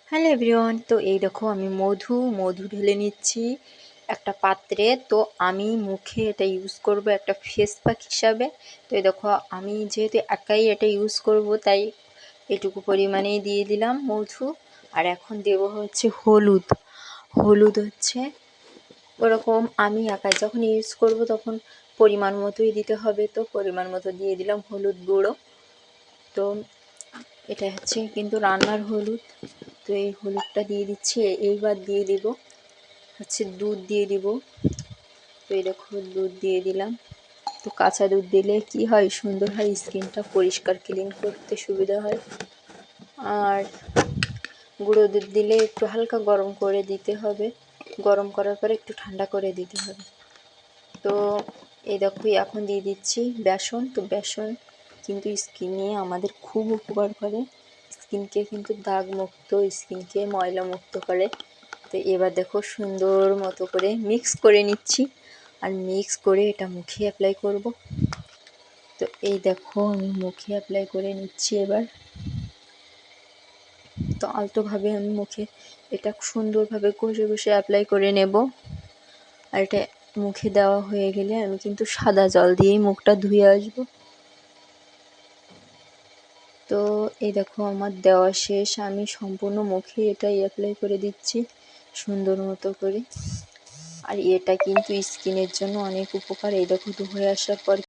Hello everyone, তো এই দেখো আমি মধু ঢেলে নিচ্ছি একটা পাত্রে। তো আমি মুখে এটা ইউজ করব একটা ফেস প্যাক হিসাবে। তো এই দেখো আমি যেহেতু একাই এটা ইউজ করব, তাই এটুকু পরিমাণেই দিয়ে দিলাম মধু। আর এখন দেব হচ্ছে হলুদ। হলুদ হচ্ছে ওরকম আমি একাই যখন ইউজ করব তখন পরিমাণ মতোই দিতে হবে, তো পরিমাণ মতো দিয়ে দিলাম হলুদ গুঁড়ো। তো এটা হচ্ছে কিন্তু রান্নার হলুদ। তো এই হলুদটা দিয়ে দিচ্ছি। এইবার দিয়ে দিব হচ্ছে দুধ দিয়ে দিব। তো এই দেখো দুধ দিয়ে দিলাম। তো কাঁচা দুধ দিলে কি হয়, সুন্দর হয়, স্কিনটা পরিষ্কার ক্লিন করতে সুবিধা হয়। আর গুঁড়ো দুধ দিলে একটু হালকা গরম করে দিতে হবে, গরম করার পরে একটু ঠান্ডা করে দিতে হবে। তো এই দেখো এখন দিয়ে দিচ্ছি বেসন। তো বেসন কিন্তু স্কিনে আমাদের খুব উপকার করে, স্কিনকে কিন্তু দাগ মুক্ত, স্কিনকে ময়লা মুক্ত করে। তো এবার দেখো সুন্দর মতো করে মিক্স করে নিচ্ছি, আর মিক্স করে এটা মুখে অ্যাপ্লাই করব। তো এই দেখো আমি মুখে অ্যাপ্লাই করে নিচ্ছি এবার। তো আলতোভাবে আমি মুখে এটা সুন্দরভাবে ঘষে ঘষে অ্যাপ্লাই করে নেব। আর এটা মুখে দেওয়া হয়ে গেলে আমি কিন্তু সাদা জল দিয়েই মুখটা ধুয়ে আসবো। তো এই দেখো আমার দেওয়া শেষ, আমি সম্পূর্ণ মুখে এটাই অ্যাপ্লাই করে দিচ্ছি সুন্দর মতো করে। আর এটা কিন্তু স্কিনের জন্য অনেক উপকার। এই দেখো ধুয়ে আসার পর